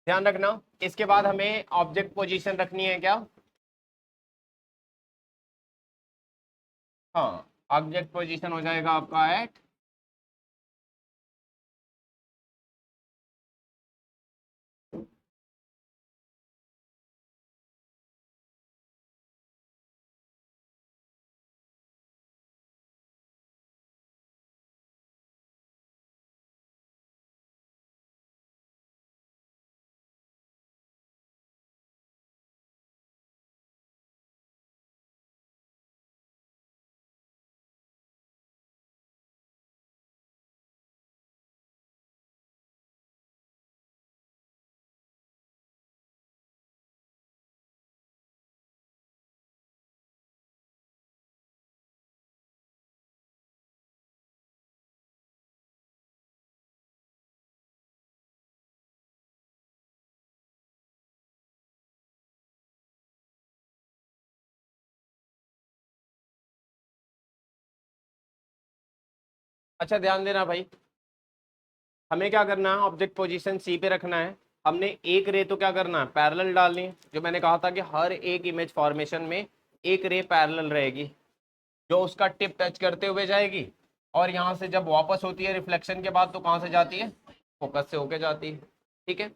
ध्यान रखना। इसके बाद हमें ऑब्जेक्ट पोजीशन रखनी है क्या? हाँ, ऑब्जेक्ट पोजीशन हो जाएगा आपका एट अच्छा ध्यान देना भाई, हमें क्या करना है, ऑब्जेक्ट पोजीशन सी पे रखना है। हमने एक रे तो क्या करना है, पैरेलल डालनी है। जो मैंने कहा था कि हर एक इमेज फॉर्मेशन में एक रे पैरेलल रहेगी, जो उसका टिप टच करते हुए जाएगी, और यहाँ से जब वापस होती है रिफ्लेक्शन के बाद तो कहाँ से जाती है, फोकस से होके जाती है। ठीक है,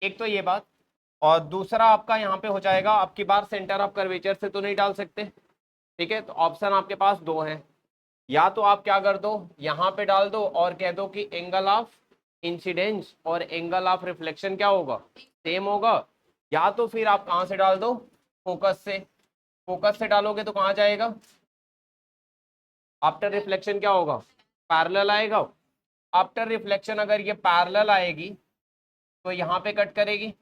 एक तो ये बात। और दूसरा आपका यहाँ पे हो जाएगा, आपकी बार सेंटर ऑफ कर्वेचर से तो नहीं डाल सकते। ठीक है, तो ऑप्शन आपके पास दो हैं। या तो आप क्या कर दो, यहाँ पे डाल दो और कह दो कि एंगल ऑफ इंसिडेंस और एंगल ऑफ रिफ्लेक्शन क्या होगा, सेम होगा। या तो फिर आप कहाँ से डाल दो, फोकस से। फोकस से डालोगे तो कहाँ जाएगा, आफ्टर रिफ्लेक्शन क्या होगा, पैरेलल आएगा। आफ्टर रिफ्लेक्शन अगर ये पैरेलल आएगी तो यहाँ पे कट करेगी,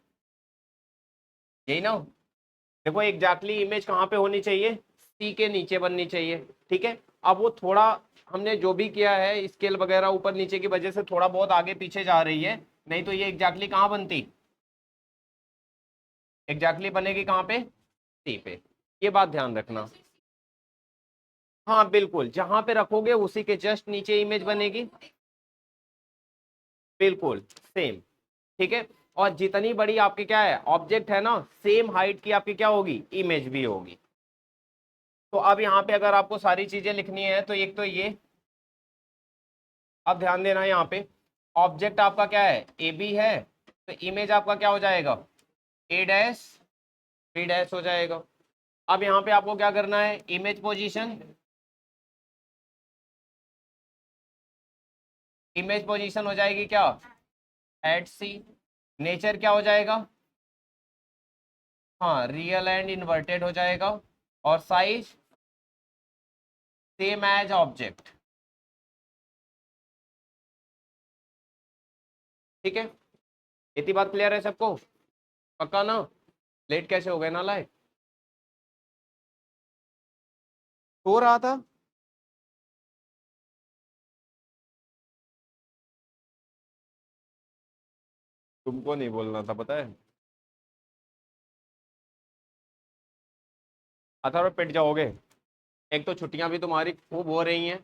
यही ना। देखो एग्जैक्टली इमेज कहाँ पे होनी चाहिए, सी के नीचे बननी चाहिए। ठीक है, अब वो थोड़ा हमने जो भी किया है स्केल वगैरह ऊपर नीचे की वजह से थोड़ा बहुत आगे पीछे जा रही है, नहीं तो ये एग्जैक्टली कहाँ बनती, एग्जैक्टली बनेगी कहाँ पे, सी पे। ये बात ध्यान रखना। हाँ बिल्कुल, जहां पे रखोगे उसी के जस्ट नीचे इमेज बनेगी, बिल्कुल सेम। ठीक है, और जितनी बड़ी आपकी क्या है ऑब्जेक्ट है ना, सेम हाइट की आपकी क्या होगी, इमेज भी होगी। तो अब यहाँ पे अगर आपको सारी चीजें लिखनी है तो एक तो ये, अब ध्यान देना यहाँ पे, ऑब्जेक्ट आपका क्या है, ए बी है, तो इमेज आपका क्या हो जाएगा, ए डैश बी डैश हो जाएगा। अब यहाँ पे आपको क्या करना है, इमेज पोजीशन, इमेज पोजीशन हो जाएगी क्या, एट सी। नेचर क्या हो जाएगा, हाँ रियल एंड इन्वर्टेड हो जाएगा। और साइज सेम एज ऑब्जेक्ट। ठीक है, इतनी बात क्लियर है सबको, पक्का ना। लेट कैसे हो गए ना लाए, सो रहा था। तुमको नहीं बोलना था पता है, अथर्व पिट जाओगे। एक तो छुट्टियां भी तुम्हारी खूब हो रही हैं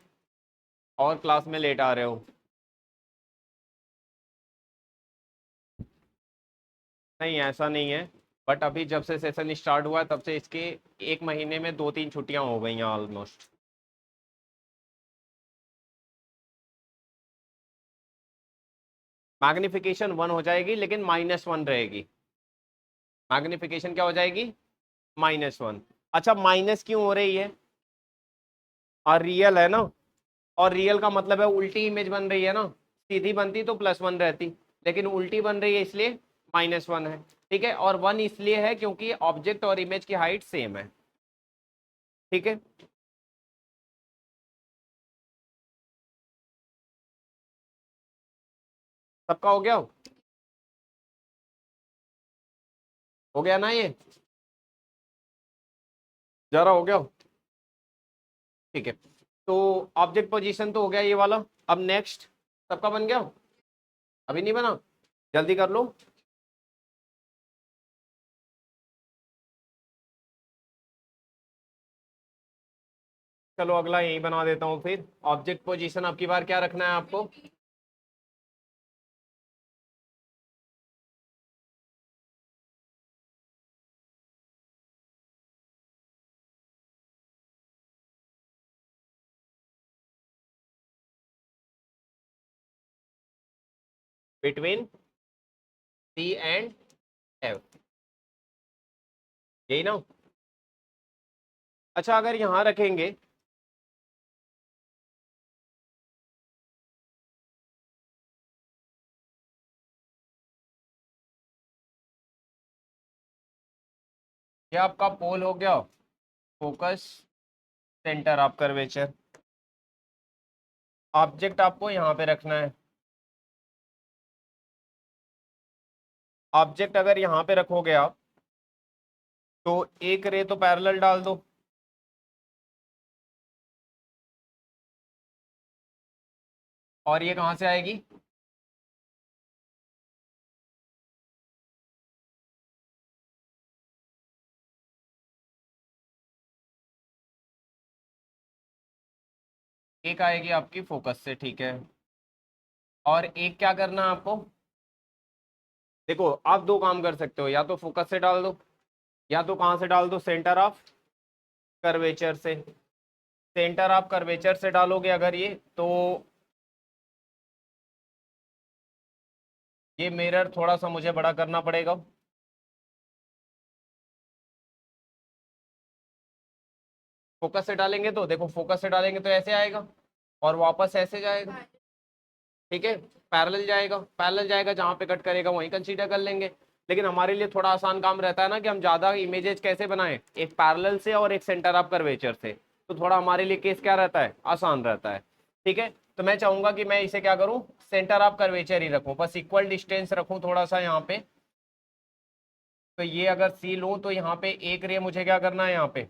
और क्लास में लेट आ रहे हो। नहीं ऐसा नहीं है, बट अभी जब से सेशन स्टार्ट हुआ है तब से इसके एक महीने में दो तीन छुट्टियां हो गई हैं ऑलमोस्ट। मैग्निफिकेशन 1 हो जाएगी लेकिन -1 रहेगी। मैग्निफिकेशन क्या हो जाएगी, -1। अच्छा माइनस क्यों हो रही है, और रियल है ना, और रियल का मतलब है उल्टी इमेज बन रही है ना, सीधी बनती तो +1 रहती, लेकिन उल्टी बन रही है इसलिए -1 है। ठीक है, और 1 इसलिए है क्योंकि ऑब्जेक्ट और इमेज की हाइट सेम है। ठीक है, सबका हो गया ना ये, जरा हो गया। ठीक है, तो ऑब्जेक्ट पोजीशन तो हो गया ये वाला। अब नेक्स्ट, सबका बन गया, अभी नहीं बना, जल्दी कर लो। चलो अगला यही बना देता हूँ फिर। ऑब्जेक्ट पोजीशन आपकी बार क्या रखना है आपको, बिटवीन सी एंड एफ, यही ना। अच्छा अगर यहां रखेंगे ये आपका पोल हो गया, focus, centre of curvature. Object आपको यहाँ पे रखना है। ऑब्जेक्ट अगर यहाँ पे रखोगे आप तो एक रे तो पैरेलल डाल दो, और ये कहाँ से आएगी, एक आएगी आपकी फोकस से, ठीक है। और एक क्या करना है आपको, देखो आप दो काम कर सकते हो, या तो फोकस से डाल दो, या तो कहाँ से डाल दो, सेंटर ऑफ कर्वेचर से। सेंटर ऑफ कर्वेचर से डालोगे अगर ये, तो ये मिरर थोड़ा सा मुझे बड़ा करना पड़ेगा। फोकस से डालेंगे तो देखो, फोकस से डालेंगे तो ऐसे आएगा और वापस ऐसे जाएगा, ठीक है। पैरेलल जाएगा, पैरेलल जाएगा, जहां पे कट करेगा वहीं कंसीडर कर लेंगे। लेकिन हमारे लिए थोड़ा आसान काम रहता है ना कि हम ज्यादा इमेजेस कैसे बनाएं, एक पैरेलल से और एक सेंटर ऑफ कर्वेचर से, तो थोड़ा हमारे लिए केस क्या रहता है, आसान रहता है, ठीक है। तो मैं चाहूंगा कि मैं इसे क्या करूं, सेंटर ऑफ कर्वेचर ही रखूं, बस इक्वल डिस्टेंस रखूं थोड़ा सा यहाँ पे। तो ये अगर सी लूं तो यहाँ पे एक रे मुझे क्या करना है यहाँ पे,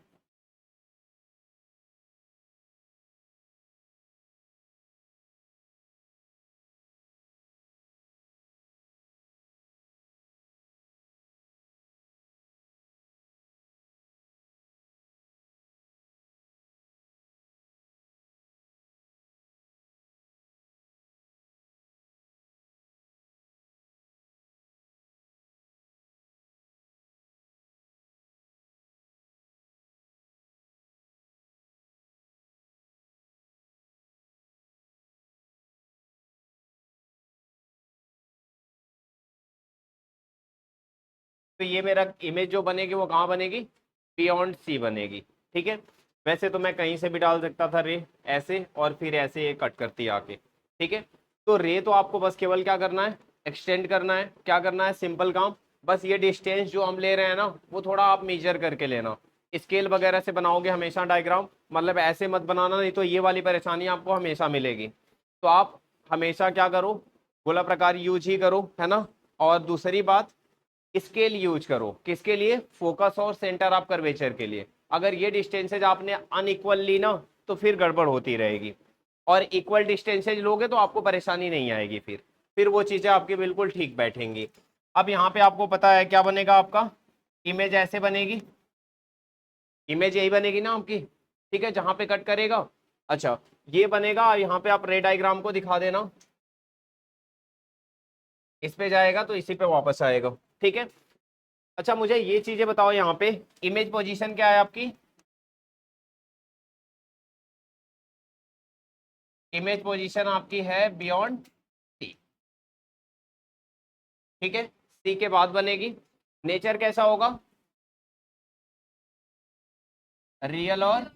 तो ये मेरा इमेज जो बनेगी वो कहाँ बनेगी, बियॉन्ड सी बनेगी, ठीक है। वैसे तो मैं कहीं से भी डाल सकता था रे, ऐसे और फिर ऐसे कट करती आके, ठीक है। तो रे तो आपको बस केवल क्या करना है, एक्सटेंड करना है, क्या करना है, सिंपल काम। बस ये डिस्टेंस जो हम ले रहे हैं ना, वो थोड़ा आप मेजर करके लेना। स्केल वगैरह से बनाओगे हमेशा डायग्राम, मतलब ऐसे मत बनाना, नहीं तो ये वाली परेशानी आपको हमेशा मिलेगी। तो आप हमेशा क्या करो, गोला प्रकार यूज ही करो, है ना। और दूसरी बात, स्केल यूज करो, किसके लिए, फोकस और सेंटर ऑफ कर्वेचर के लिए। अगर ये डिस्टेंसेज आपने अनइक्वल ली ना, तो फिर गड़बड़ होती रहेगी। और इक्वल डिस्टेंसेज लोगे तो आपको परेशानी नहीं आएगी, फिर वो चीजें आपकी बिल्कुल ठीक बैठेंगी। अब यहाँ पे आपको पता है क्या बनेगा आपका, इमेज ऐसे बनेगी, इमेज यही बनेगी ना आपकी, ठीक है, जहां पे कट करेगा। अच्छा ये बनेगा, यहाँ पे आप रे डायग्राम को दिखा देना, इस पे जाएगा तो इसी पे वापस आएगा, ठीक है। अच्छा मुझे ये चीजें बताओ, यहाँ पे इमेज पोजीशन क्या है आपकी, इमेज पोजीशन आपकी है बियॉन्ड सी, ठीक है। सी के बाद बनेगी, नेचर कैसा होगा, रियल और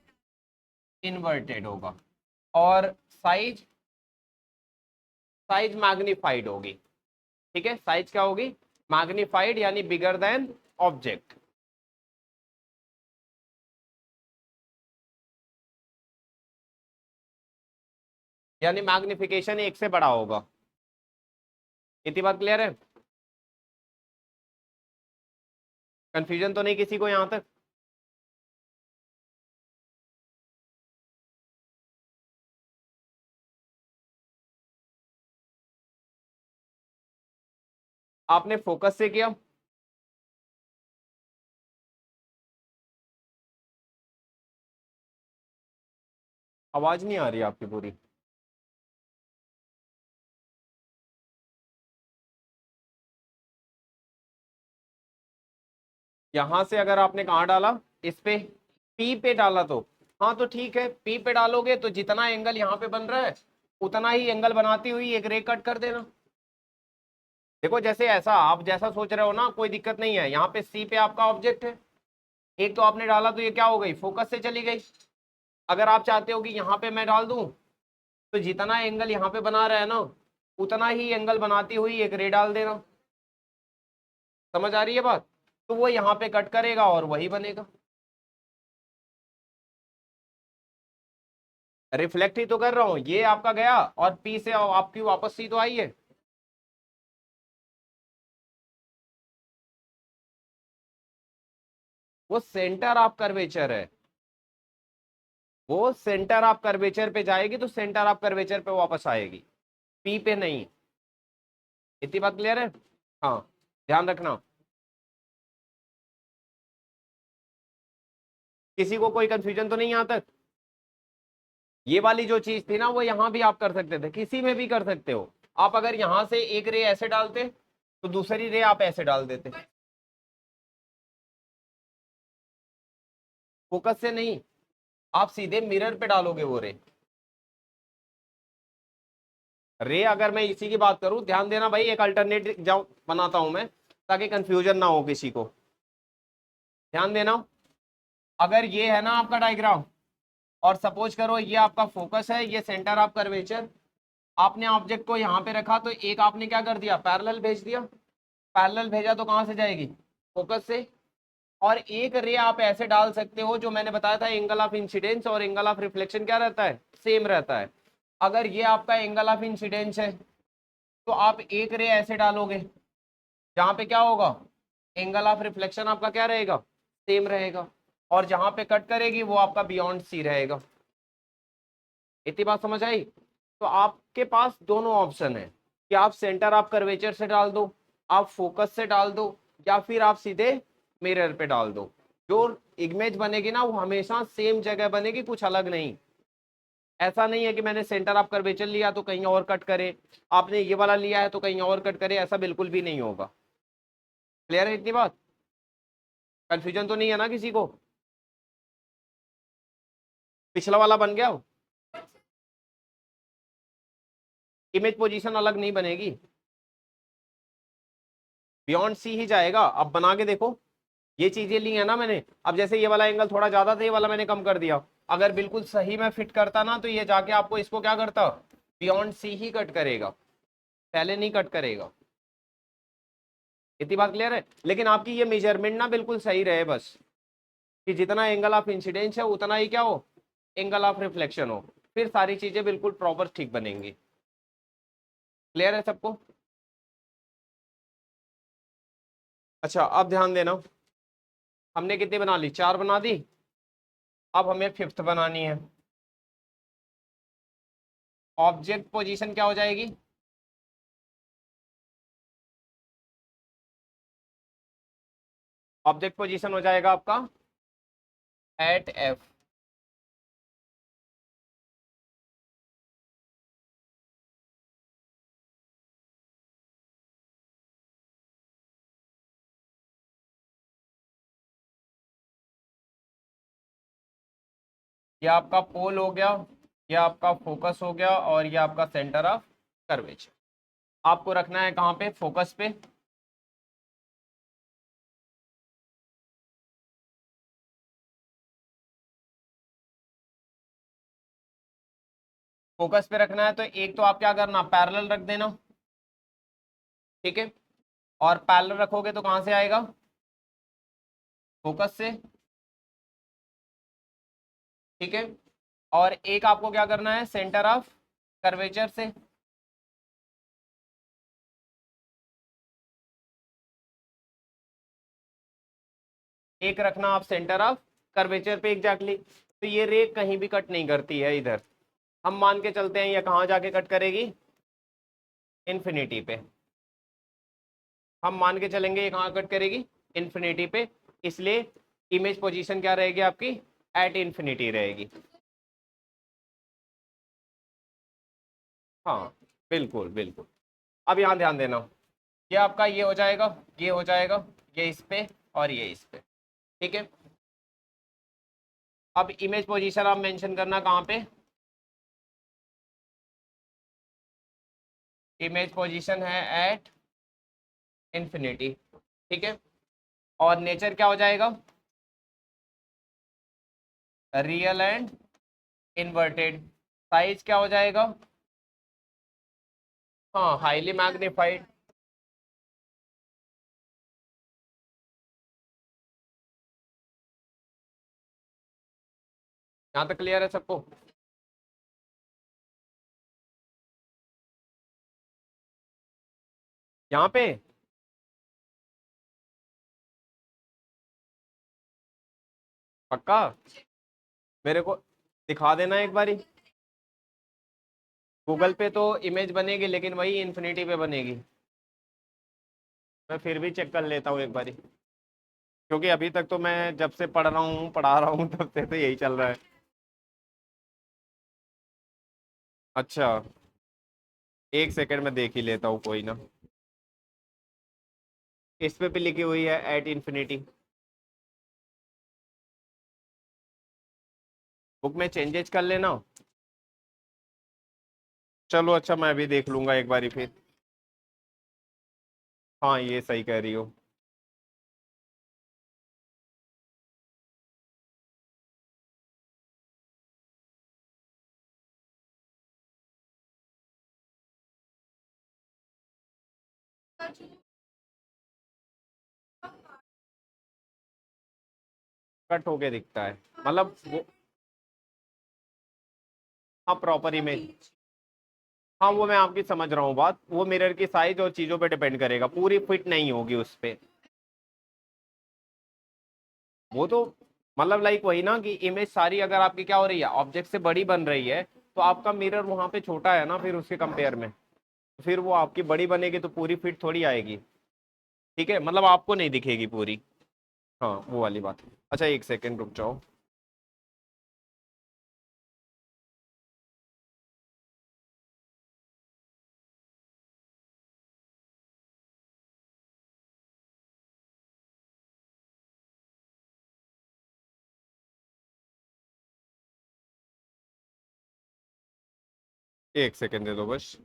इन्वर्टेड होगा। और साइज, साइज मैग्नीफाइड होगी, ठीक है। साइज क्या होगी, मैग्नीफाइड, यानी बिगर देन ऑब्जेक्ट। यानी मैग्निफिकेशन एक से बड़ा होगा। इतनी बात क्लियर है, कंफ्यूजन तो नहीं किसी को यहां तक। आपने फोकस से किया, आवाज नहीं आ रही आपकी पूरी। यहां से अगर आपने कहा डाला, इस पे, पी पे डाला तो, हाँ तो ठीक है, पी पे डालोगे तो जितना एंगल यहाँ पे बन रहा है उतना ही एंगल बनाती हुई एक रे कट कर देना, देखो जैसे ऐसा आप जैसा सोच रहे हो ना, कोई दिक्कत नहीं है। यहाँ पे सी पे आपका ऑब्जेक्ट है, एक तो आपने डाला तो ये क्या हो गई, फोकस से चली गई। अगर आप चाहते हो कि यहाँ पे मैं डाल दूं तो जितना एंगल यहाँ पे बना रहा है ना, उतना ही एंगल बनाती हुई एक रे डाल देना। समझ आ रही है बात? तो वो यहाँ पे कट करेगा और वही बनेगा। रिफ्लेक्ट ही तो कर रहा हूं, ये आपका गया और पी से आपकी वापस सी तो आई है। वो सेंटर ऑफ कर्वेचर है, वो सेंटर ऑफ कर्वेचर पे जाएगी तो सेंटर ऑफ कर्वेचर पे वापस आएगी, पी पे नहीं। इतनी बात क्लियर है? हाँ, ध्यान रखना। किसी को कोई कंफ्यूजन तो नहीं यहाँ तक? ये वाली जो चीज थी ना, वो यहाँ भी आप कर सकते थे, किसी में भी कर सकते हो आप। अगर यहाँ से एक रे ऐसे डालते तो दूसरी रे आप ऐसे डाल देते, फोकस से नहीं, आप सीधे मिरर पे डालोगे वो रे। रे अगर मैं इसी की बात करूं, ध्यान देना भाई, एक अल्टरनेट जाऊं बनाता हूं मैं ताकि कंफ्यूजन ना हो किसी को। ध्यान देना, अगर ये है ना आपका डायग्राम, और सपोज करो ये आपका फोकस है, ये सेंटर ऑफ कर्वेचर, आपने ऑब्जेक्ट को यहाँ पे रखा तो एक आपने क्या कर दिया, पैरेलल भेज दिया। पैरेलल भेजा तो कहाँ से जाएगी, फोकस से। और एक रे आप ऐसे डाल सकते हो, जो मैंने बताया था एंगल ऑफ इंसिडेंस और एंगल ऑफ रिफ्लेक्शन क्या रहता है, सेम रहता है। अगर ये आपका एंगल ऑफ इंसिडेंस है तो आप एक रे ऐसे डालोगे जहां पे क्या होगा, एंगल ऑफ रिफ्लेक्शन आपका क्या रहेगा, सेम रहेगा। और जहां पे कट करेगी वो आपका बियॉन्ड सी रहेगा। इतनी बात समझ आई? तो आपके पास दोनों ऑप्शन है कि आप सेंटर ऑफ कर्वेचर से डाल दो, आप फोकस से डाल दो, या फिर आप सीधे मिरर पे डाल दो। जो इमेज बनेगी ना वो हमेशा सेम जगह बनेगी, कुछ अलग नहीं। ऐसा नहीं है कि मैंने सेंटर ऑफ कर्वेचर लिया तो कहीं और कट करे, आपने ये वाला लिया है तो कहीं और कट करे, ऐसा बिल्कुल भी नहीं होगा। क्लियर है इतनी बात? कंफ्यूजन तो नहीं है ना किसी को? पिछला वाला बन गया, इमेज पोजीशन अलग नहीं बनेगी, बियॉन्ड सी ही जाएगा। अब बना के देखो, ये चीजें ली है ना मैंने। अब जैसे ये वाला एंगल थोड़ा ज्यादा था, ये वाला मैंने कम कर दिया। अगर बिल्कुल सही में फिट करता ना तो ये जाके आपको इसको क्या करता, बियॉन्ड सी ही कट करेगा, पहले नहीं कट करेगा। इतनी बात क्लियर है? लेकिन आपकी ये मेजरमेंट ना बिल्कुल सही रहे बस, कि जितना एंगल ऑफ इंसिडेंस है उतना ही क्या हो, एंगल ऑफ रिफ्लेक्शन हो, फिर सारी चीजें बिल्कुल प्रॉपर ठीक बनेंगी। क्लियर है सबको? अच्छा अब ध्यान देना, हमने कितनी बना ली, 4 बना दी। अब हमें 5th बनानी है। ऑब्जेक्ट पोजीशन क्या हो जाएगी, ऑब्जेक्ट पोजीशन हो जाएगा आपका एट एफ। ये आपका पोल हो गया, ये आपका फोकस हो गया, और ये आपका सेंटर ऑफ कर्वेचर। आपको रखना है कहाँ पे, फोकस पे। फोकस पे रखना है तो एक तो आप क्या करना, पैरेलल रख देना, ठीक है। और पैरेलल रखोगे तो कहाँ से आएगा, फोकस से, ठीक है। और एक आपको क्या करना है, सेंटर ऑफ कर्वेचर से। एक रखना आप सेंटर ऑफ कर्वेचर पे एग्जैक्टली। तो ये रे कहीं भी कट नहीं करती है इधर, हम मान के चलते हैं ये कहाँ जाके कट करेगी, इन्फिनिटी पे। हम मान के चलेंगे ये कहाँ कट करेगी, इन्फिनिटी पे। इसलिए इमेज पोजीशन क्या रहेगी आपकी, एट इन्फिनिटी रहेगी। हाँ बिल्कुल बिल्कुल। अब यहाँ ध्यान देना, ये आपका ये हो जाएगा, ये हो जाएगा, ये इस पे और ये इस पे, ठीक है। अब इमेज पोजीशन आप मेंशन करना कहाँ पे, इमेज पोजीशन है एट इन्फिनिटी, ठीक है। और नेचर क्या हो जाएगा, रियल एंड इन्वर्टेड। साइज क्या हो जाएगा, हाँ हाईली मैग्नीफाइड। यहाँ तक क्लियर है सबको। यहाँ पे पक्का मेरे को दिखा देना एक बारी। गूगल पे तो इमेज बनेगी लेकिन वही इन्फिनिटी पे बनेगी। मैं फिर भी चेक कर लेता हूँ एक बारी, क्योंकि अभी तक तो मैं जब से पढ़ रहा हूँ पढ़ा रहा हूँ तब से तो यही चल रहा है। अच्छा, एक सेकंड में देख ही लेता हूँ, कोई ना। इस पे भी लिखी हुई है एट इन्फिनिटी। बुक में चेंजेस कर लेना। चलो अच्छा, मैं भी देख लूंगा एक बारी फिर। हाँ ये सही कह रही हो। कट होके दिखता है, मतलब वो, हाँ प्रॉपर इमेज। हाँ वो मैं आपकी समझ रहा हूँ बात, वो मिरर की साइज और चीजों पे डिपेंड करेगा, पूरी फिट नहीं होगी उस पे। वो तो मतलब लाइक वही ना कि इमेज सारी अगर आपकी क्या हो रही है, ऑब्जेक्ट से बड़ी बन रही है, तो आपका मिरर वहां पे छोटा है ना फिर उसके कंपेयर में, फिर वो आपकी बड़ी बनेगी तो पूरी फिट थोड़ी आएगी। ठीक है, मतलब आपको नहीं दिखेगी पूरी। हाँ वो वाली बात। अच्छा एक सेकेंड रुक जाओ। एक सेकेंड दे दो बस।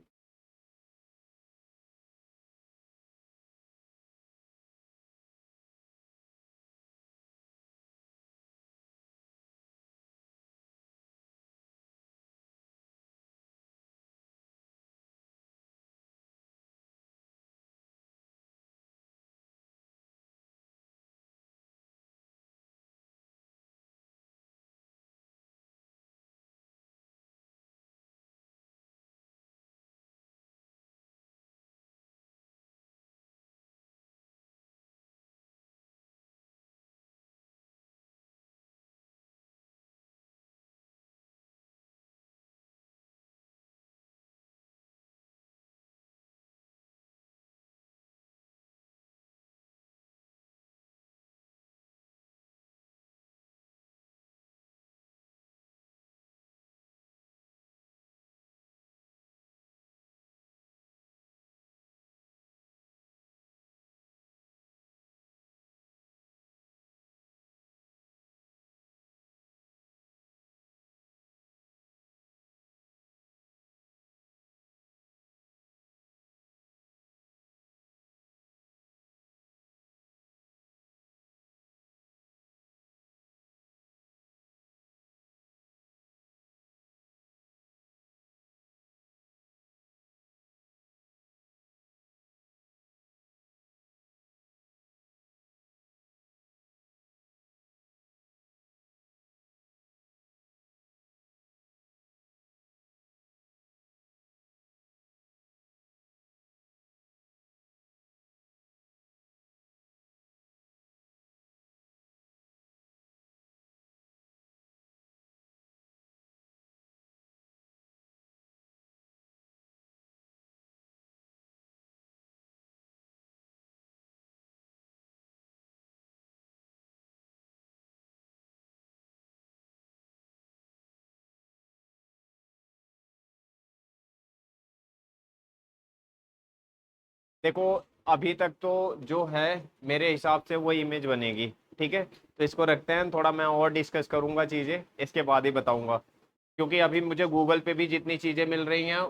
देखो अभी तक तो जो है मेरे हिसाब से वो इमेज बनेगी। ठीक है, तो इसको रखते हैं, थोड़ा मैं और डिस्कस करूंगा चीज़ें, इसके बाद ही बताऊंगा। क्योंकि अभी मुझे गूगल पे भी जितनी चीज़ें मिल रही हैं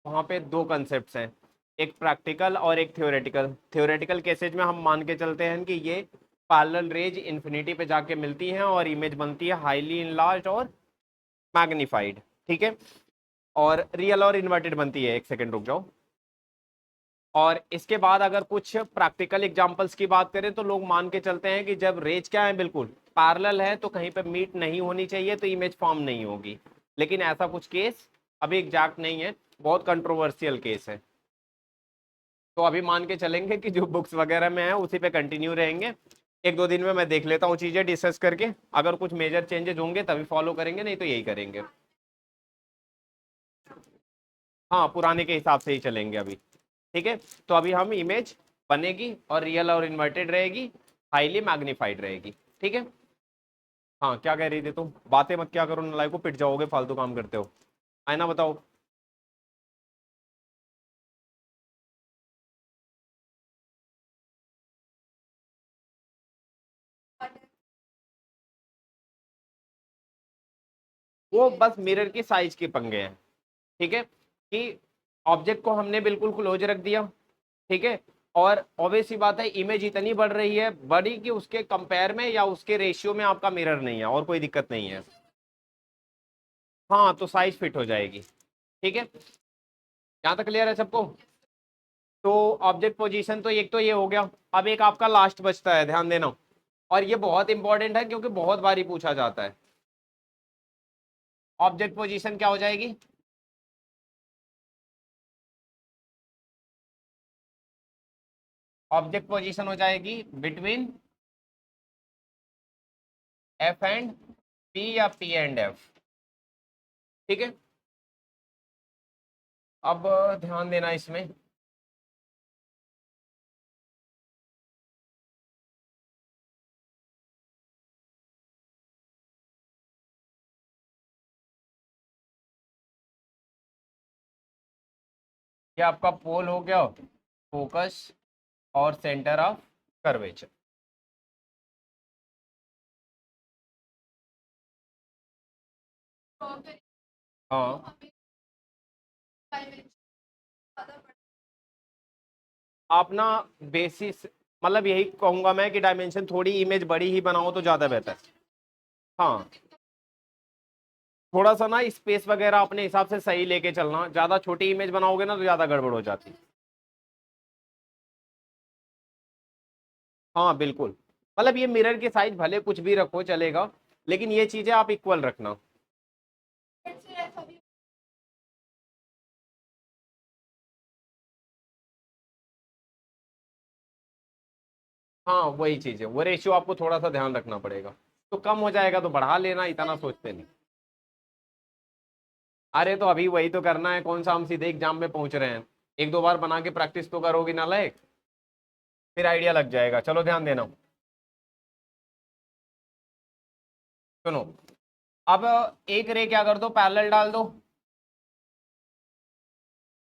वहाँ पे दो कंसेप्ट हैं। एक प्रैक्टिकल और एक थ्योरेटिकल। थ्योरेटिकल केसेज में हम मान के चलते हैं कि ये पैरेलल रेज इन्फिनिटी पे जाके मिलती हैं और इमेज बनती है हाईली इनलार्ज और मैग्नीफाइड, ठीक है। और रियल और इन्वर्टेड बनती है। एक सेकेंड रुक जाओ। और इसके बाद अगर कुछ प्रैक्टिकल एग्जांपल्स की बात करें तो लोग मान के चलते हैं कि जब रेज क्या है, बिल्कुल पैरेलल है, तो कहीं पे मीट नहीं होनी चाहिए, तो इमेज फॉर्म नहीं होगी। लेकिन ऐसा कुछ केस अभी एग्जैक्ट नहीं है, बहुत कंट्रोवर्शियल केस है। तो अभी मान के चलेंगे कि जो बुक्स वगैरह में है उसी पे कंटिन्यू रहेंगे। एक दो दिन में मैं देख लेता हूँ चीजें डिस्कस करके, अगर कुछ मेजर चेंजेस होंगे तभी फॉलो करेंगे, नहीं तो यही करेंगे। हाँ, पुराने के हिसाब से ही चलेंगे अभी, ठीक है। तो अभी हम इमेज बनेगी और रियल और इन्वर्टेड रहेगी, हाईली मैग्नीफाइड रहेगी, ठीक है। हाँ, क्या कह रही थी तुम? बातें मत क्या करो, नालायक को पिट जाओगे, फालतू काम करते हो। आईना बताओ। वो बस मिरर की साइज के पंगे हैं, ठीक है, कि ऑब्जेक्ट को हमने बिल्कुल क्लोज रख दिया, ठीक है। और ऑब्वियस सी बात है, इमेज इतनी बढ़ रही है, बड़ी कि उसके कंपेयर में या उसके रेशियो में आपका मिरर नहीं है, और कोई दिक्कत नहीं है। हाँ, तो साइज फिट हो जाएगी, ठीक है। यहाँ तक क्लियर है सबको? तो ऑब्जेक्ट पोजीशन तो एक तो ये हो गया। अब एक आपका लास्ट बचता है, ध्यान देना, और ये बहुत इंपॉर्टेंट है क्योंकि बहुत बारी पूछा जाता है। ऑब्जेक्ट पोजीशन क्या हो जाएगी? ऑब्जेक्ट पोजीशन हो जाएगी बिटवीन एफ एंड पी या पी एंड एफ, ठीक है। अब ध्यान देना इसमें, ये आपका पोल हो गया, फोकस और सेंटर ऑफ कर्वेचर। हाँ, आप ना बेसिस, मतलब यही कहूंगा मैं कि डायमेंशन थोड़ी इमेज बड़ी ही बनाओ तो ज्यादा बेहतर। हाँ, थोड़ा सा ना स्पेस वगैरह अपने हिसाब से सही लेके चलना, ज्यादा छोटी इमेज बनाओगे ना तो ज्यादा गड़बड़ हो जाती। हाँ बिल्कुल, मतलब ये मिरर की साइज भले कुछ भी रखो चलेगा, लेकिन ये चीजें आप इक्वल रखना। हाँ, वही चीज है, वो रेशियो आपको थोड़ा सा ध्यान रखना पड़ेगा। तो कम हो जाएगा तो बढ़ा लेना, इतना सोचते नहीं। अरे तो अभी वही तो करना है, कौन सा हम सीधे एग्जाम में पहुंच रहे हैं। एक दो बार बना के प्रैक्टिस तो करोगी ना लायक, फिर आइडिया लग जाएगा। चलो ध्यान देना, सुनो। अब एक रे क्या कर दो, पैरेलल डाल दो।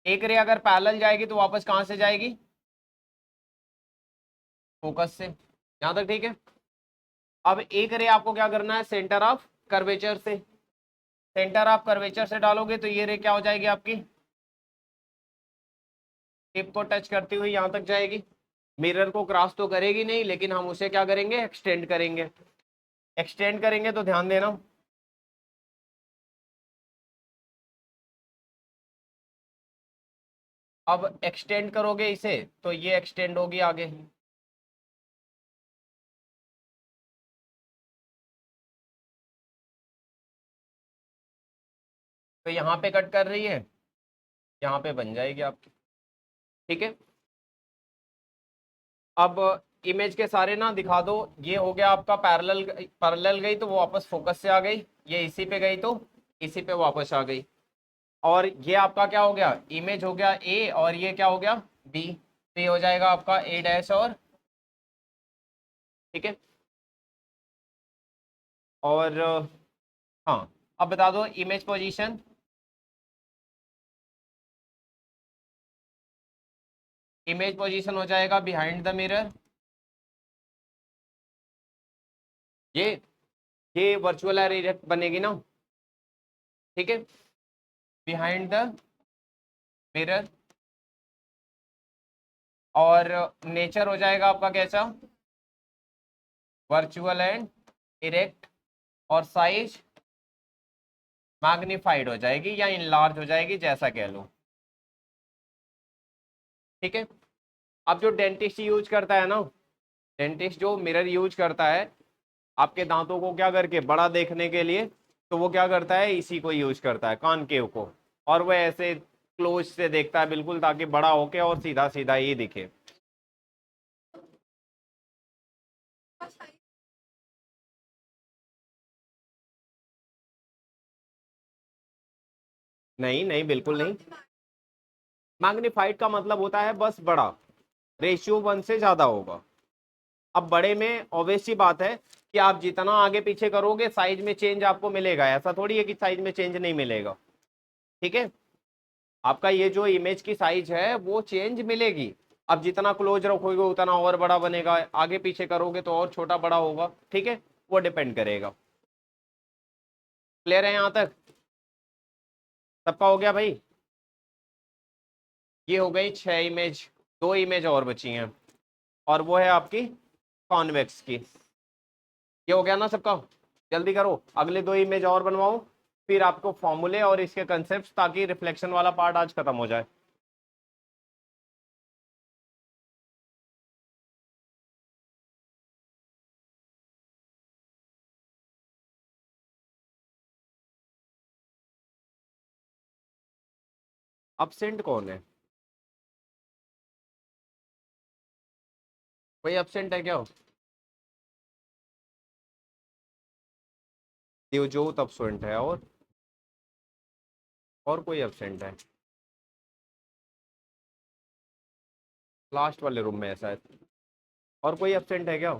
एक रे अगर पैरेलल जाएगी तो वापस कहां से जाएगी? फोकस से। यहां तक ठीक है। अब एक रे आपको क्या करना है, सेंटर ऑफ कर्वेचर से। सेंटर ऑफ कर्वेचर से डालोगे तो ये रे क्या हो जाएगी आपकी, टिप को टच करती हुई यहां तक जाएगी। मिरर को क्रॉस तो करेगी नहीं, लेकिन हम उसे क्या करेंगे, एक्सटेंड करेंगे। एक्सटेंड करेंगे तो ध्यान देना, अब एक्सटेंड करोगे इसे तो ये एक्सटेंड होगी आगे। तो यहाँ पे कट कर रही है, यहाँ पे बन जाएगी आपकी, ठीक है। अब इमेज के सारे ना दिखा दो। ये हो गया आपका पैरेलल, पैरेलल गई तो वो वापस फोकस से आ गई, ये इसी पे गई तो इसी पे वापस आ गई। और ये आपका क्या हो गया, इमेज हो गया ए, और ये क्या हो गया, बी। तो ये हो जाएगा आपका ए डैश और, ठीक है। और हाँ, अब बता दो इमेज पोजीशन। इमेज पोजीशन हो जाएगा बिहाइंड द मिरर। ये ये वर्चुअल एरे बनेगी ना, ठीक है, बिहाइंड द मिरर। और नेचर हो जाएगा आपका कैसा, वर्चुअल एंड इरेक्ट, और साइज मैग्नीफाइड हो जाएगी या इनलार्ज हो जाएगी, जैसा कह लो। ठीक है। अब जो डेंटिस्ट यूज करता है ना, डेंटिस्ट जो मिरर यूज करता है आपके दांतों को क्या करके बड़ा देखने के लिए, तो वो क्या करता है, इसी को यूज करता है, कॉनकेव को, और वो ऐसे क्लोज से देखता है बिल्कुल, ताकि बड़ा होके और सीधा सीधा ही दिखे। नहीं नहीं, बिल्कुल नहीं। मैग्नीफाइड का मतलब होता है बस बड़ा, रेशियो 1 से ज्यादा होगा। अब बड़े में ऑब्वियस सी बात है कि आप जितना आगे पीछे करोगे साइज में चेंज आपको मिलेगा, ऐसा थोड़ी है कि साइज में चेंज नहीं मिलेगा। ठीक है। आपका ये जो इमेज की साइज है वो चेंज मिलेगी। अब जितना क्लोज रखोगे उतना और बड़ा बनेगा, आगे पीछे करोगे तो और छोटा बड़ा होगा। ठीक है, वो डिपेंड करेगा। क्लियर है यहां तक? सबका हो गया भाई? ये हो गई 6 इमेज, 2 इमेज और बची हैं, और वो है आपकी कॉन्वेक्स की। ये हो गया ना सबका? जल्दी करो, अगले 2 इमेज और बनवाओ, फिर आपको फॉर्मूले और इसके कंसेप्ट, ताकि रिफ्लेक्शन वाला पार्ट आज खत्म हो जाए। absent कौन है? कोई absent है क्या? दिवजोत absent है, और कोई absent है? लास्ट वाले रूम में है शायद। और कोई absent है क्या?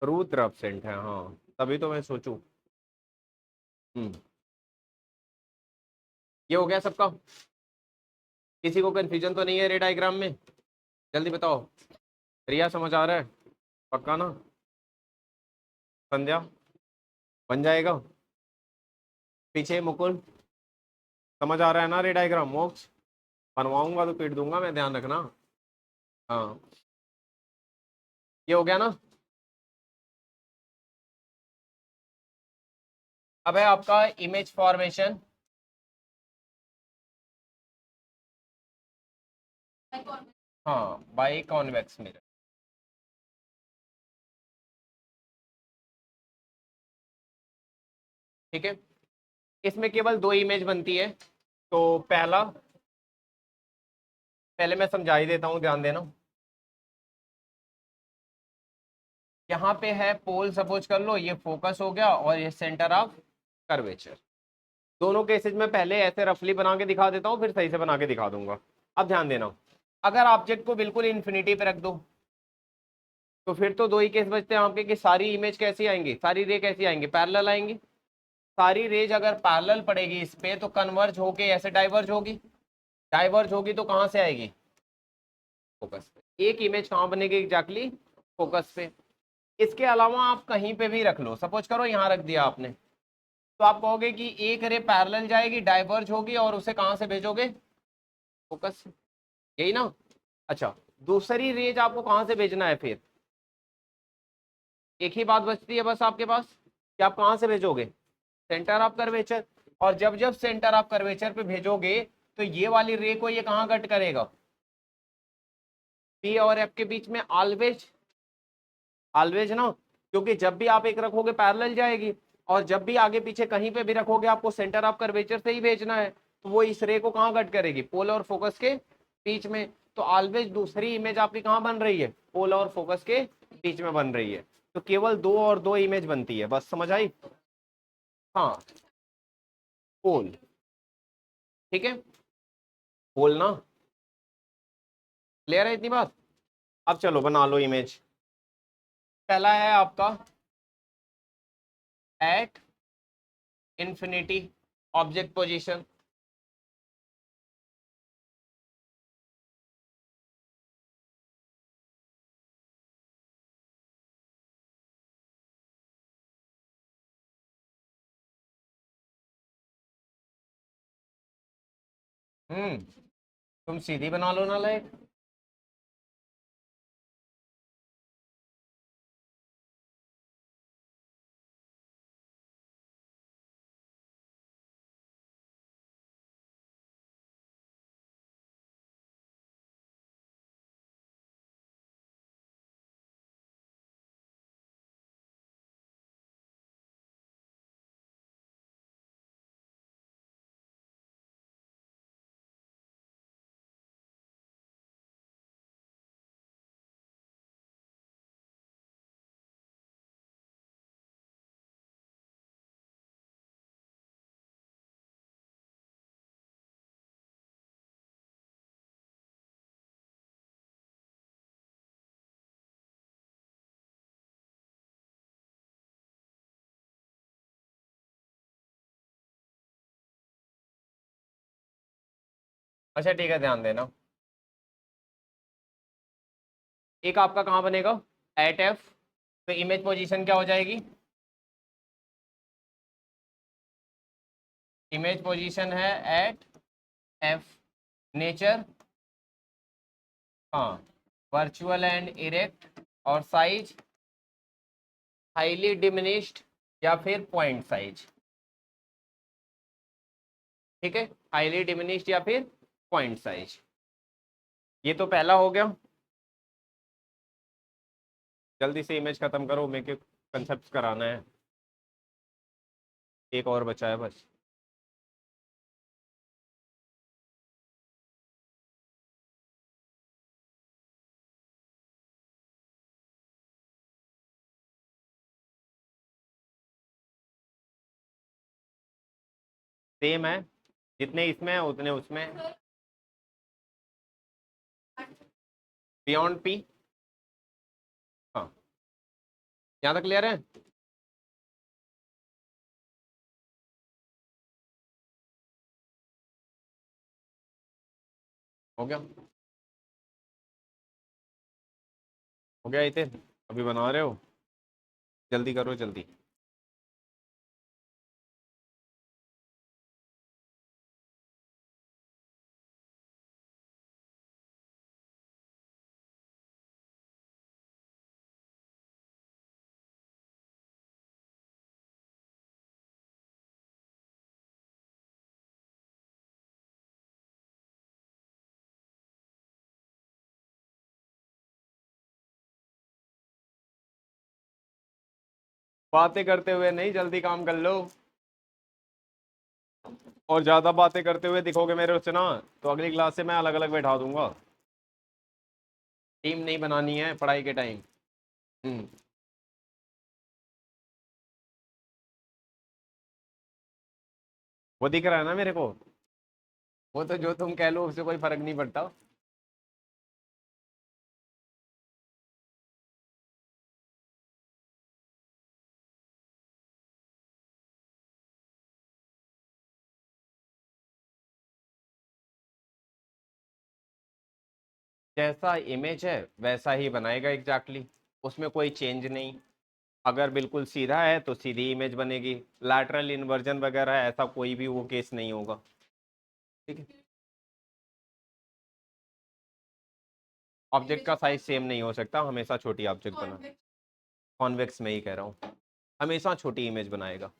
रुद्र absent है, हाँ, तभी तो मैं सोचूं। हम्म। ये हो गया सबका? किसी को कंफ्यूजन तो नहीं है रे डायग्राम में? जल्दी बताओ। रिया समझ आ रहा है? पक्का ना? संध्या बन जाएगा? पीछे मुकुल समझ आ रहा है ना रे डायग्राम? मोक्ष बनवाऊंगा तो पीट दूंगा मैं, ध्यान रखना। हाँ, ये हो गया ना? अब है आपका इमेज फॉर्मेशन। हाँ, बाई कॉन्वेक्स मिरर। ठीक है। इसमें केवल 2 इमेज बनती है। तो पहले मैं समझा ही देता हूँ, ध्यान देना। यहाँ पे है पोल, सपोज कर लो ये फोकस हो गया, और ये सेंटर ऑफ कर्वेचर। दोनों केसेस में पहले ऐसे रफली बना के दिखा देता हूँ, फिर सही से बना के दिखा दूंगा। अब ध्यान देना, अगर ऑब्जेक्ट को बिल्कुल इन्फिनिटी पे रख दो, तो फिर तो 2 ही केस बचते हैं आपके, कि सारी इमेज कैसी आएंगी, सारी रे कैसी आएंगी, पैरेलल आएंगी। सारी रेज अगर पैरेलल पड़ेगी इस पे, तो कन्वर्ज होके ऐसे डाइवर्ज होगी। डाइवर्ज होगी तो कहाँ से आएगी? फोकस पे। एक इमेज कहाँ बनेगी एग्जैक्टली? फोकस पे। इसके अलावा आप कहीं पे भी रख लो, सपोज करो यहाँ रख दिया आपने, तो आप कहोगे कि एक रे पैरेलल जाएगी, डाइवर्ज होगी, और उसे कहाँ से भेजोगे? फोकस से। यही ना? अच्छा, दूसरी रेज आपको कहाँ से भेजना है फिर? एक ही बात बचती है बस आपके पास, कि आप कहाँ से भेजोगे? Centre of curvature. और जब जब सेंटर ऑफ कर्वेचर पे भेजोगे, तो ये वाली रे को ये कहाँ कट करेगा? पी और एफ के बीच में, ऑलवेज। ऑलवेज ना, क्योंकि जब भी आप एक रखोगे पैरेलल जाएगी, और जब भी आगे पीछे कहीं पे भी रखोगे आपको सेंटर ऑफ कर्वेचर से ही भेजना है, तो वो इस रे को कहाँ कट करेगी? पोल और फोकस के बीच में। तो ऑलवेज दूसरी इमेज आपकी कहाँ बन रही है? पोल और फोकस के बीच में बन रही है। तो केवल 2 और 2 इमेज बनती है, बस समझ आई? हाँ, पोल। ठीक है, पोल ना? क्लियर है इतनी बात? अब चलो बना लो इमेज। पहला है आपका एट इंफिनिटी ऑब्जेक्ट पोजीशन। तुम सीधी बना लो ना लाइक। अच्छा ठीक है, ध्यान देना। एक आपका कहाँ बनेगा, एट एफ, तो इमेज पोजीशन क्या हो जाएगी, इमेज पोजीशन है एट एफ, नेचर, हाँ, वर्चुअल एंड इरेक्ट, और साइज हाईली डिमिनिश्ड या फिर पॉइंट साइज। ठीक है, हाईली डिमिनिश्ड या फिर पॉइंट साइज। ये तो पहला हो गया। जल्दी से इमेज खत्म करो, मेरे को कंसेप्ट कराना है, एक और बचा है बस। सेम है, जितने इसमें है उतने उसमें है। बियॉन्ड पी, हाँ, यहाँ तक क्लियर है। हो गया, हो गया इतने, अभी बना रहे हो, जल्दी करो जल्दी। बातें करते हुए नहीं, जल्दी काम कर लो। और ज्यादा बातें करते हुए दिखोगे मेरे से ना, तो अगली क्लास से मैं अलग अलग बैठा दूंगा। टीम नहीं बनानी है पढ़ाई के टाइम। हम्म। वो दिख रहा है ना मेरे को, वो तो जो तुम कह लो उससे कोई फर्क नहीं पड़ता। जैसा इमेज है वैसा ही बनाएगा एग्जैक्टली, उसमें कोई चेंज नहीं। अगर बिल्कुल सीधा है तो सीधी इमेज बनेगी, लैटरल इन्वर्जन वगैरह ऐसा कोई भी वो केस नहीं होगा। ठीक है, ऑब्जेक्ट का साइज सेम नहीं हो सकता, हमेशा छोटी ऑब्जेक्ट बना, कॉन्वेक्स में ही कह रहा हूँ, हमेशा छोटी इमेज बनाएगा।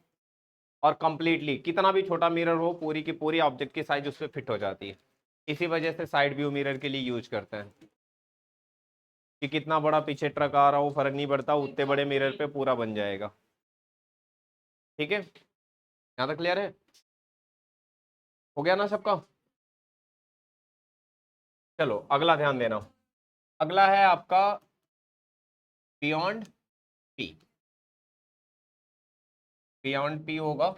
और कंप्लीटली कितना भी छोटा मिरर हो, पूरी की पूरी ऑब्जेक्ट की साइज उस पर फिट हो जाती है। इसी वजह से साइड व्यू मिरर के लिए यूज करते हैं, कि कितना बड़ा पीछे ट्रक आ रहा हो फर्क नहीं पड़ता, उतने बड़े मिरर पे पूरा बन जाएगा। ठीक है, यहाँ तक क्लियर है, हो गया ना सबका। चलो अगला ध्यान देना, अगला है आपका बियॉन्ड पी। बियॉन्ड पी होगा,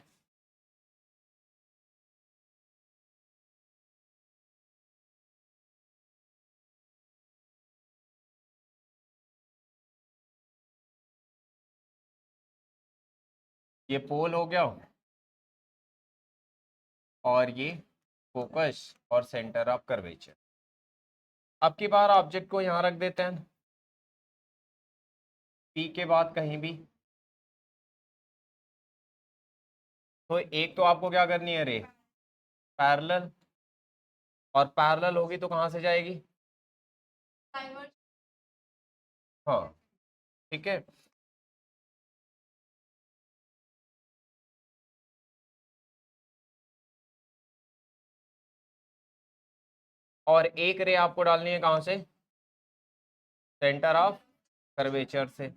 ये पोल हो गया, और ये फोकस और सेंटर ऑफ कर्वेचर। अब की बार ऑब्जेक्ट को यहाँ रख देते हैं, पी के बाद कहीं भी। तो एक तो आपको क्या करनी है रे, पैरेलल, और पैरेलल होगी तो कहाँ से जाएगी? हाँ, ठीक है। और एक रे आपको डालनी है कहाँ से? सेंटर ऑफ कर्वेचर से।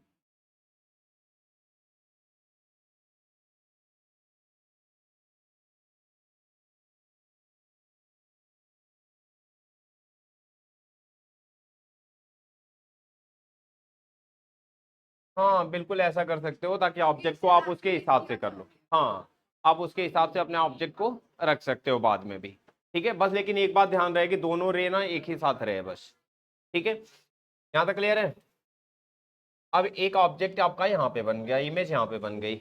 हाँ बिल्कुल ऐसा कर सकते हो, ताकि ऑब्जेक्ट को आप उसके हिसाब से कर लो। हाँ, आप उसके हिसाब से अपने ऑब्जेक्ट को रख सकते हो बाद में भी। ठीक है, बस लेकिन एक बात ध्यान रहे कि दोनों रे ना एक ही साथ रहे बस। ठीक है, यहाँ तक क्लियर है? अब एक ऑब्जेक्ट आपका यहाँ पे बन गया, इमेज यहाँ पे बन गई।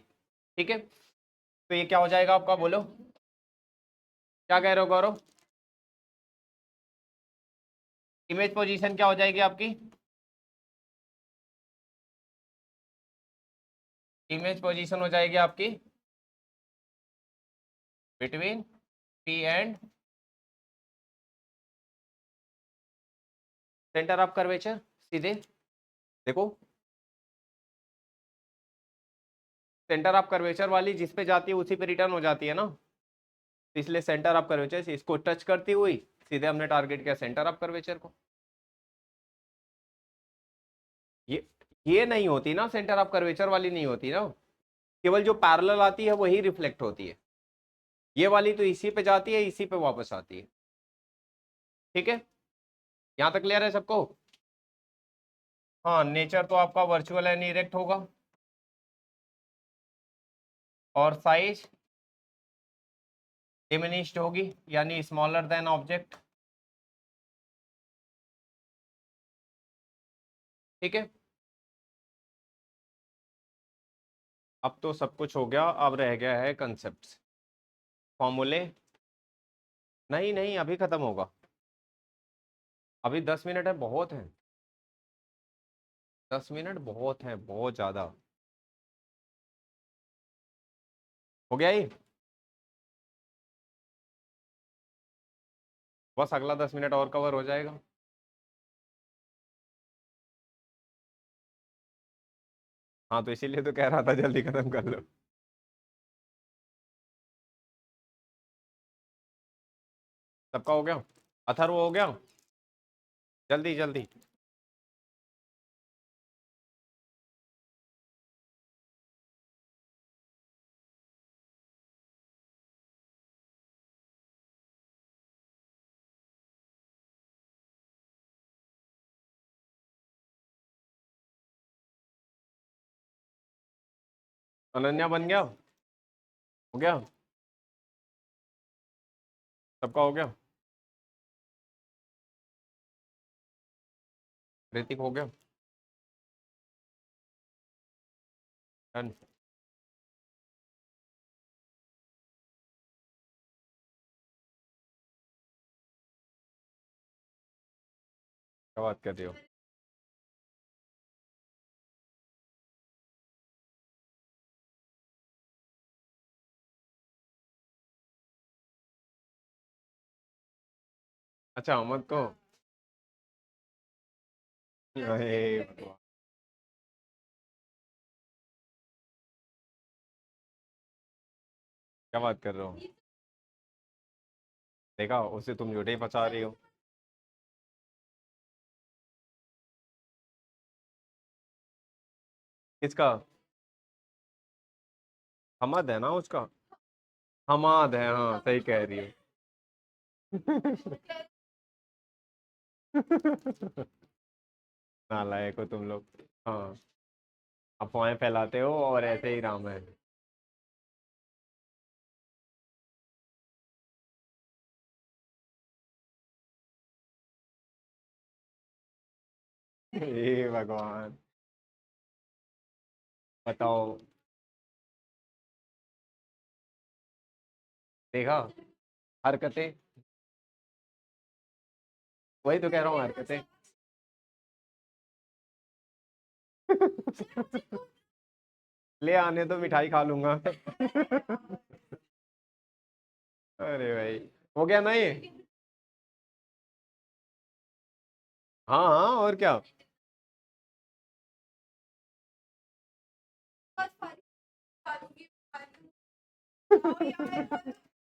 ठीक है, तो ये क्या हो जाएगा आपका, बोलो क्या कह रहे हो गौरव? इमेज पोजीशन क्या हो जाएगी आपकी? इमेज पोजीशन हो जाएगी आपकी between P and centre of curvature. सीधे देखो, सेंटर ऑफ कर्वेचर वाली जिस पे जाती है उसी पे रिटर्न हो जाती है ना, तो इसलिए सेंटर ऑफ कर्वेचर से इसको टच करती हुई सीधे हमने टारगेट किया सेंटर ऑफ कर्वेचर को। ये ये नहीं होती ना, सेंटर ऑफ कर्वेचर वाली नहीं होती ना, केवल जो पैरेलल आती है वही रिफ्लेक्ट होती है। ये वाली तो इसी पे जाती है, इसी पे वापस आती है। ठीक है, यहाँ तक क्लियर है सबको? हाँ, नेचर तो आपका वर्चुअल एंड इरेक्ट होगा, और साइज डिमिनिश्ड होगी, यानी स्मॉलर देन ऑब्जेक्ट। ठीक है, अब तो सब कुछ हो गया, अब रह गया है कंसेप्ट, फॉर्मूले। नहीं नहीं, अभी खत्म होगा, अभी 10 मिनट है, बहुत है। 10 मिनट बहुत है, बहुत ज्यादा। हो गया ही, बस अगला 10 मिनट और कवर हो जाएगा। हाँ, तो इसीलिए तो कह रहा था जल्दी खत्म कर लो। सबका हो गया? अथर्व हो गया? जल्दी जल्दी। अनन्या बन गया? हो गया? सबका हो गया? ऋतिक हो गया? डन। क्या बात कर रही हो? अच्छा, अहमद को? अरे भगवान। क्या बात कर रहे हो? देखा, उसे तुम झूठे ही फंसा रही हो। किसका? हमद है ना उसका? हमाद है, हाँ सही कह रही हो। नालायक हो तुम लोग। हाँ, अफवाहें फैलाते हो और ऐसे ही राम है। हे भगवान। बताओ। देखा, हरकतें, वही तो कह रहा हूँ, हरकतें। ले आने तो मिठाई खा लूंगा। अरे भाई, हो गया ना ये? हाँ हाँ, और क्या।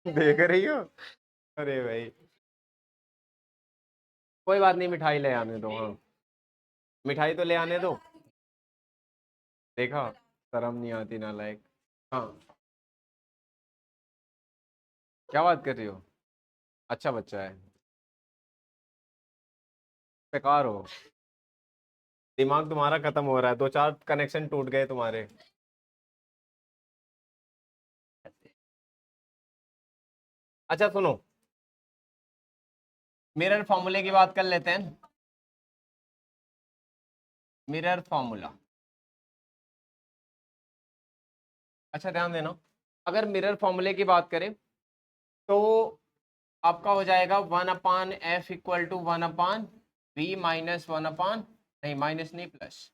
देख रही हो। अरे भाई, कोई बात नहीं, मिठाई ले आने दो। हाँ, मिठाई तो ले आने दो। देखा, शर्म नहीं आती नालायक। हाँ, क्या बात कर रही हो। अच्छा बच्चा है। बेकार हो। दिमाग तुम्हारा खत्म हो रहा है, दो चार कनेक्शन टूट गए तुम्हारे। अच्छा सुनो, मिरर फॉर्मूले की बात कर लेते हैं। मिरर फॉर्मूला, अच्छा ध्यान देना। अगर मिरर फॉर्मूले की बात करें तो आपका हो जाएगा 1/f equal to 1/v minus 1 नहीं माइनस नहीं प्लस,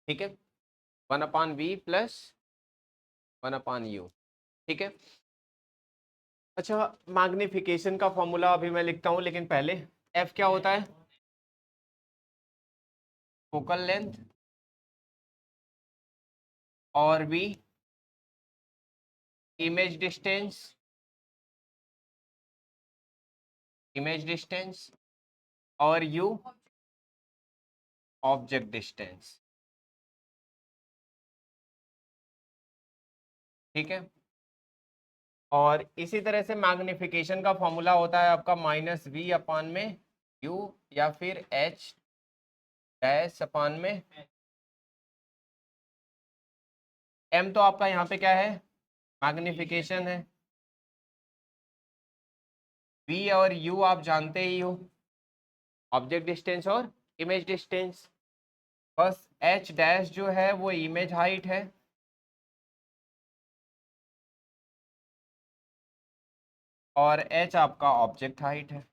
ठीक है, 1/v प्लस 1/u, ठीक है। अच्छा, मैग्निफिकेशन का फॉर्मूला अभी मैं लिखता हूं, लेकिन पहले f क्या होता है, फोकल लेंथ, और v image distance, image distance, और u ऑब्जेक्ट डिस्टेंस, ठीक है। और इसी तरह से मैग्निफिकेशन का फॉर्मूला होता है आपका -v/, में u, या फिर h डैश अपान में m। तो आपका यहाँ पे क्या है, मैग्निफिकेशन है। v और u आप जानते ही हो, ऑब्जेक्ट डिस्टेंस और इमेज डिस्टेंस। बस h डैश जो है वो इमेज हाइट है, और h आपका ऑब्जेक्ट हाइट है।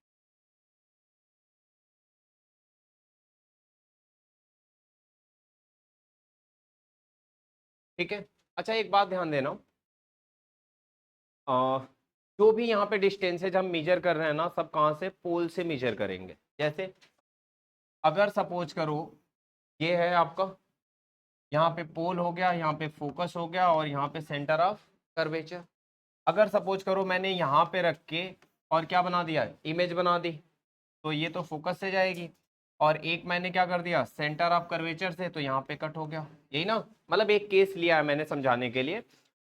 ठीक है। अच्छा, एक बात ध्यान देना, जो भी यहाँ पे डिस्टेंसेज हम मेजर कर रहे हैं ना, सब कहाँ से, पोल से मेजर करेंगे। जैसे अगर सपोज करो ये है आपका, यहाँ पे पोल हो गया, यहाँ पे फोकस हो गया, और यहाँ पे सेंटर ऑफ कर्वेचर। अगर सपोज करो मैंने यहाँ पे रख के और क्या बना दिया, इमेज बना दी, तो ये तो फोकस से जाएगी, और एक मैंने क्या कर दिया, सेंटर ऑफ कर्वेचर से, तो यहाँ पे कट हो गया। यही ना, मतलब एक केस लिया है मैंने समझाने के लिए।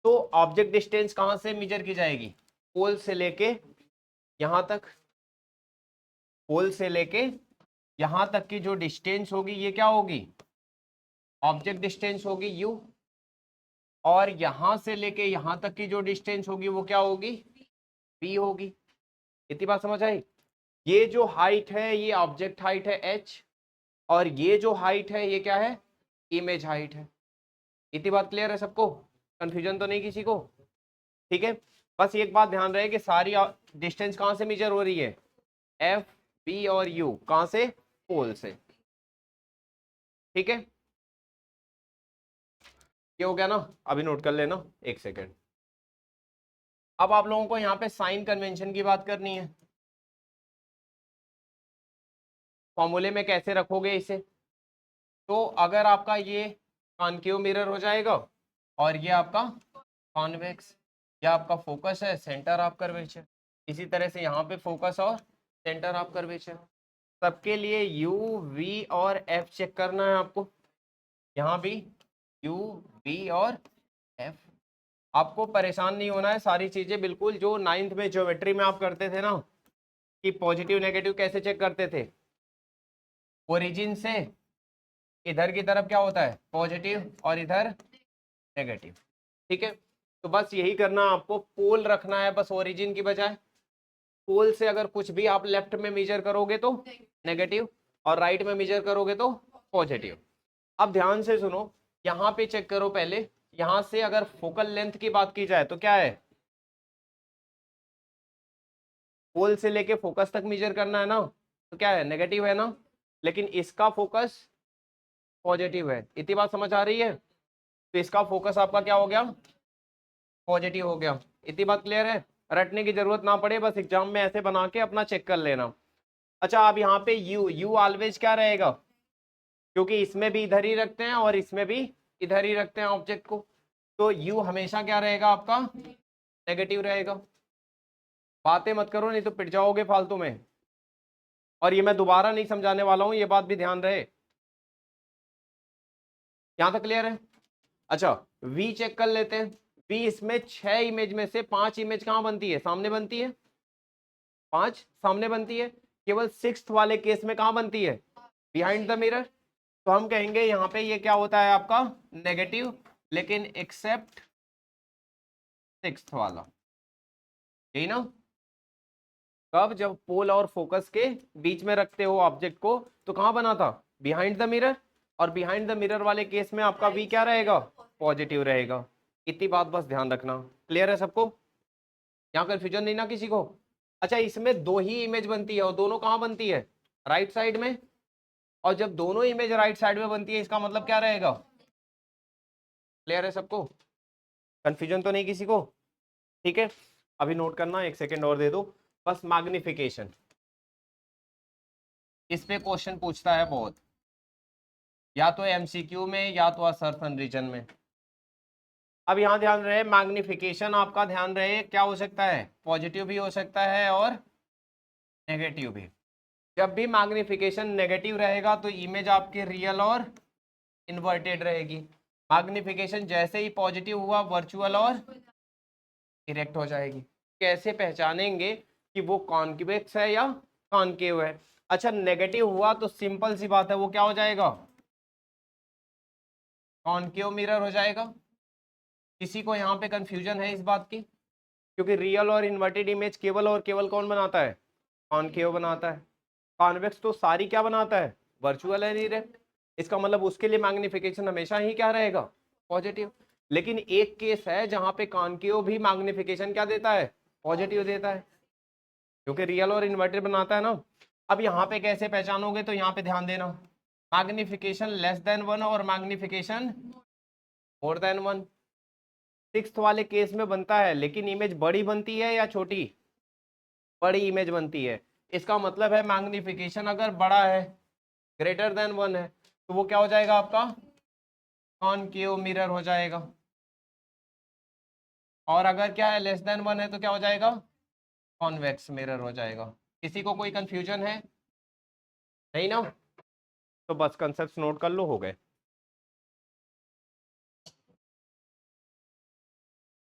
तो ऑब्जेक्ट डिस्टेंस कहाँ से मेजर की जाएगी, पोल से लेके यहाँ तक, पोल से लेके यहाँ तक की जो डिस्टेंस होगी ये क्या होगी, ऑब्जेक्ट डिस्टेंस होगी u, और यहाँ से लेके यहाँ तक की जो डिस्टेंस होगी वो क्या होगी, v होगी। इतनी बात समझ आई। ये जो हाइट है ये ऑब्जेक्ट हाइट है h, और ये जो हाइट है ये क्या है, इमेज हाइट है। इतनी बात क्लियर है सबको, कंफ्यूजन तो नहीं किसी को, ठीक है। बस एक बात ध्यान रहे कि सारी डिस्टेंस कहाँ से मेजर हो रही है, f, b और u कहाँ से, पोल से, ठीक है। ये हो गया ना, अभी नोट कर लेना, एक सेकेंड। अब आप लोगों को यहाँ पे साइन कन्वेंशन की बात करनी है। फॉर्मूले में कैसे रखोगे इसे, तो अगर आपका ये कॉनकेव मिरर हो जाएगा, और ये आपका कॉन्वेक्स, ये आपका फोकस है, सेंटर ऑफ कर्वेचर। इसी तरह से यहाँ पे फोकस और सेंटर ऑफ कर्वेचर। सबके लिए u, v और f चेक करना है आपको। यहाँ भी u, v और f। आपको परेशान नहीं होना है, सारी चीजें बिल्कुल जो 9th में ज्योमेट्री में आप करते थे ना, कि पॉजिटिव नेगेटिव कैसे चेक करते थे, ओरिजिन से इधर की तरफ क्या होता है, पॉजिटिव, और इधर नेगेटिव, ठीक है। तो बस यही करना, आपको पोल रखना है बस ओरिजिन की बजाय। पोल से अगर कुछ भी आप लेफ्ट में मेजर करोगे तो नेगेटिव, और राइट में मेजर करोगे तो पॉजिटिव। अब ध्यान से सुनो, यहाँ पे चेक करो पहले, यहाँ से अगर फोकल लेंथ की बात की जाए तो क्या है, पोल से लेके फोकस तक मेजर करना है ना, तो क्या है, नेगेटिव है ना, लेकिन इसका फोकस पॉजिटिव है। इतनी बात समझ आ रही है, तो इसका फोकस आपका क्या हो गया, पॉजिटिव हो गया। इतनी बात क्लियर है, रटने की जरूरत ना पड़े, बस एग्जाम में ऐसे बना के अपना चेक कर लेना। अच्छा अब यहाँ पे यू ऑलवेज क्या रहेगा, क्योंकि इसमें भी इधर ही रखते हैं और इसमें भी इधर ही रखते हैं ऑब्जेक्ट को, तो यू हमेशा क्या रहेगा आपका, नेगेटिव रहेगा। बातें मत करो नहीं तो पिट जाओगे फालतू में, और ये मैं दोबारा नहीं समझाने वाला हूं, ये बात भी ध्यान रहे। यहां तक क्लियर है? अच्छा वी चेक कर लेते हैं। वी इसमें 6 इमेज में से 5 इमेज कहां बनती है, सामने बनती है, 5 सामने बनती है। केवल 6th वाले केस में कहां बनती है, बिहाइंड द मिरर। तो हम कहेंगे यहां पे ये क्या होता है आपका, नेगेटिव, लेकिन एक्सेप्ट 6th वाला, यही ना। कब, जब पोल और फोकस के बीच में रखते हो ऑब्जेक्ट को, तो कहां बना था, बिहाइंड द मिरर। और बिहाइंड द मिरर वाले केस में आपका वी क्या रहेगा, पॉजिटिव रहेगा। इतनी बात बस ध्यान रखना। क्लियर है सबको, यहाँ कंफ्यूजन नहीं ना किसी को। अच्छा इसमें 2 ही इमेज बनती है और दोनों कहाँ बनती है, राइट साइड में। और जब दोनों इमेज राइट साइड में बनती है इसका मतलब क्या रहेगा, क्लियर है सबको, कंफ्यूजन तो नहीं किसी को। ठीक है अभी नोट करना, 1 सेकेंड और दे दो बस। मैग्निफिकेशन, इस पे क्वेश्चन पूछता है बहुत, या तो एमसीक्यू में या तो असर्शन रीजन में। अब यहाँ ध्यान रहे, मैग्निफिकेशन आपका ध्यान रहे क्या हो सकता है, पॉजिटिव भी हो सकता है और नेगेटिव भी। जब भी मैग्निफिकेशन नेगेटिव रहेगा तो इमेज आपकी रियल और इन्वर्टेड रहेगी। मैग्निफिकेशन जैसे ही पॉजिटिव हुआ वर्चुअल और इरेक्ट हो जाएगी। कैसे पहचानेंगे कि वो कॉन्केवेक्स है या कॉन्केव है। अच्छा नेगेटिव हुआ तो सिंपल सी बात है, वो क्या हो जाएगा, कॉन्केव मिरर हो जाएगा। किसी को यहाँ पे कंफ्यूजन है इस बात की, क्योंकि रियल और इन्वर्टेड इमेज केवल और केवल कौन बनाता है, कॉन्केव बनाता है। कॉन्वेक्स तो सारी क्या बनाता है, वर्चुअल है इरेक्ट। इसका मतलब उसके लिए मैग्निफिकेशन हमेशा ही क्या रहेगा, पॉजिटिव। लेकिन एक केस है जहां पे कॉन्केव भी मैग्निफिकेशन क्या देता है, पॉजिटिव देता है, क्योंकि रियल और इन्वर्टेड बनाता है ना। अब यहाँ पे कैसे पहचानोगे, तो यहाँ पे ध्यान देना, मैग्निफिकेशन लेस देन 1 और मैग्निफिकेशन मोर देन 1। 6th वाले केस में बनता है, लेकिन इमेज बड़ी बनती है या छोटी, बड़ी इमेज बनती है। इसका मतलब है मैग्निफिकेशन अगर बड़ा है, ग्रेटर देन 1 है, तो वो क्या हो जाएगा आपका, कॉनकेव मिरर हो जाएगा। और अगर क्या है, लेस देन 1 है तो क्या हो जाएगा, कॉन्वेक्स मिरर हो जाएगा। किसी को कोई कंफ्यूजन है, नहीं ना, तो बस कंसेप्ट नोट कर लो, हो गए।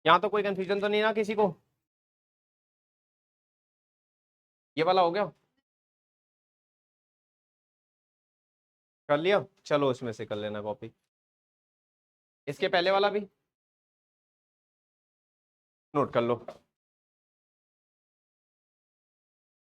यहाँ तो कोई कंफ्यूजन तो नहीं ना किसी को, ये वाला हो गया, कर लिया। चलो इसमें से कर लेना कॉपी, इसके पहले वाला भी नोट कर लो।